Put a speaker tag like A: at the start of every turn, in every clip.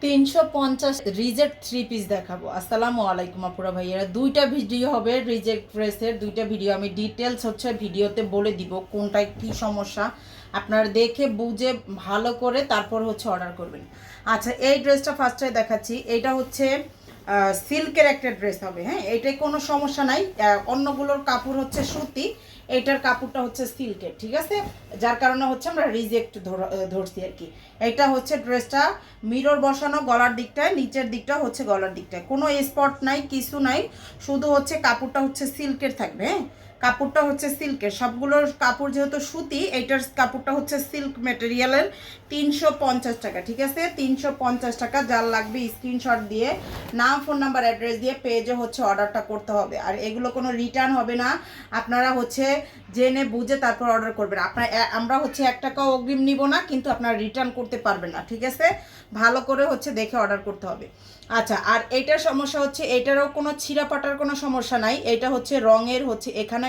A: 350 reject 3 piece দেখাবো। আসসালামু আলাইকুম আপুরা ভাইয়েরা, দুইটা ভিডিও হবে রিজেক্ট ড্রেসের, দুইটা ভিডিও আমি ডিটেলস হচ্ছে ভিডিওতে বলে দিব কোনটায় কি সমস্যা, আপনারা দেখে বুঝে ভালো করে তারপর হচ্ছে অর্ডার করবেন। আচ্ছা, এই ড্রেসটা ফার্স্টে দেখাচ্ছি। এটা হচ্ছে সিল্কের একটা ড্রেস হবে। হ্যাঁ, এটাই কোনো সমস্যা নাই। অন্যগুলোর কাপড় হচ্ছে সুতি, এইটার কাপড়টা হচ্ছে সিল্কের, ঠিক আছে? যার কারণে হচ্ছে আমরা রিজেক্ট ধরছি আর কি। এটা হচ্ছে ড্রেসটা মিরর বসানো, গলার দিকটায়, নিচের দিকটা হচ্ছে গলার দিকটায় কোনো স্পট নাই, কিছু নাই, শুধু হচ্ছে কাপড়টা হচ্ছে সিল্কের থাকবে। হ্যাঁ, কাপড়টা হচ্ছে সিল্কের, সবগুলোর কাপড় যেহেতু সুতি, এইটার কাপড়টা হচ্ছে সিল্ক ম্যাটেরিয়ালের। 350 টাকা, ঠিক আছে? 350 টাকা। যার লাগবে স্ক্রিনশট দিয়ে নাম, ফোন নাম্বার, অ্যাড্রেস দিয়ে পেজে হচ্ছে অর্ডারটা করতে হবে। আর এগুলো কোনো রিটার্ন হবে না, আপনারা হচ্ছে জেনে বুঝে তারপর অর্ডার করবেন। আমরা হচ্ছে 1 টাকাও অগ্রিম নিব না, কিন্তু আপনারা রিটার্ন করতে পারবেন না, ঠিক আছে? ভালো করে হচ্ছে দেখে অর্ডার করতে হবে। আচ্ছা, আর এইটার সমস্যা হচ্ছে, এইটারও কোনো ছিঁড়াপাটার কোনো সমস্যা নাই। এটা হচ্ছে রঙের হচ্ছে এখানে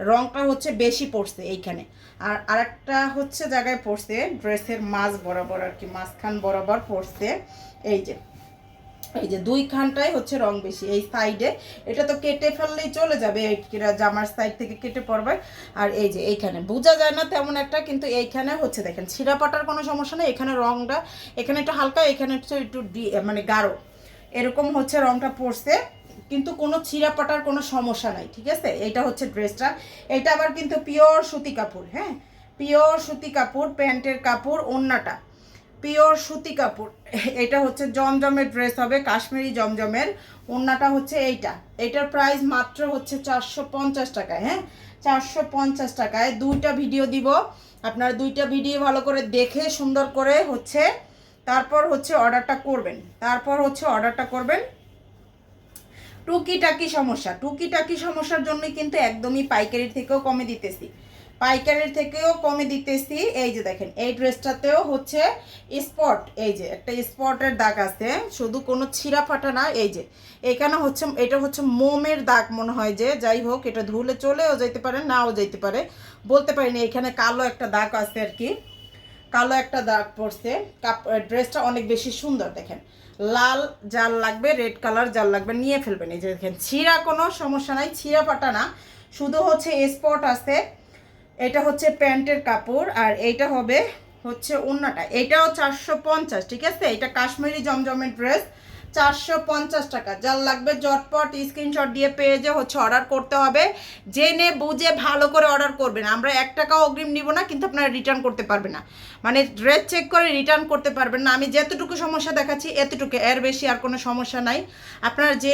A: রঙটা হচ্ছে বেশি পড়ছে এইখানে, আর আরেকটা হচ্ছে জায়গায় পড়ছে ড্রেসের মাঝ বরাবর আর কি, মাঝখান বরাবর পড়ছে। এই যে এই যে দুইখানটাই হচ্ছে রং বেশি, এই সাইডে। এটা তো কেটে ফেললেই চলে যাবে, জামার সাইড থেকে কেটে পড়বে। আর এই যে এইখানে বোঝা যায় না তেমন একটা, কিন্তু এইখানে হচ্ছে দেখেন ছিঁড়াপাটার কোনো সমস্যা নেই। এখানে রংটা এখানে একটু হালকা, এখানে একটু মানে গাঢ়, এরকম হচ্ছে রংটা পড়ছে, কিন্তু কোনো ছিঁড়াপাটার কোনো সমস্যা নাই, ঠিক আছে? এটা হচ্ছে ড্রেসটা। এটা আবার কিন্তু পিওর সুতি কাপড়। হ্যাঁ, পিওর সুতি কাপড়, প্যান্টের কাপড়, ওড়নাটা পিওর সুতি কাপড়। এটা হচ্ছে জমজমের ড্রেস হবে, কাশ্মীরি জমজমের। ওড়নাটা হচ্ছে এইটার প্রাইস মাত্র হচ্ছে 450 টাকায়। হ্যাঁ, 450 টাকায় দুইটা ভিডিও দিব। আপনারা দুইটা ভিডিও ভালো করে দেখে সুন্দর করে হচ্ছে তারপর হচ্ছে অর্ডারটা করবেন। টুকিটাকি সমস্যার জন্যই কিন্তু একদমই পাইকারির থেকেও কমে দিতেছি। এই যে দেখেন, এই ড্রেসটাতেও হচ্ছে স্পট, এই যে একটা স্পটের দাগ আছে, শুধু কোনো ছিঁড়া ফাটা না। এই যে এখানে হচ্ছে, এটা হচ্ছে মোমের দাগ মনে হয়, যে যাই হোক, এটা ধুলে চলেও যেতে পারে, নাও যেতে পারে, বলতে পারিনি। এখানে কালো একটা দাগ আছে আর কি, কালো একটা দাগ পড়ছে। ড্রেসটা অনেক বেশি সুন্দর। দেখেন, লাল জাল লাগবে, রেড কালার জাল লাগবে, নিয়ে ফেলবেন। এই যে দেখেন, ছিঁড়া কোনো সমস্যা নাই, ছিঁড়া পাটা না, শুধু হচ্ছে স্পট আছে। এটা হচ্ছে প্যান্টের কাপড়, আর এইটা হবে হচ্ছে ওড়নাটা। এটাও 450, ঠিক আছে? এটা কাশ্মীরি জমজমের ড্রেস, 450 টাকা। যার লাগবে জটপট স্ক্রিনশট দিয়ে পেজে হচ্ছে অর্ডার করতে হবে। জেনে বুঝে ভালো করে অর্ডার করবেন। আমরা 1 টাকাও অগ্রিম নিব না, কিন্তু আপনারা রিটার্ন করতে পারবেন না, মানে ড্রেস চেক করে রিটার্ন করতে পারবেন না। আমি যেতটুকু সমস্যা দেখাচ্ছি এতটুকু, এর বেশি আর কোনো সমস্যা নাই। আপনারা যে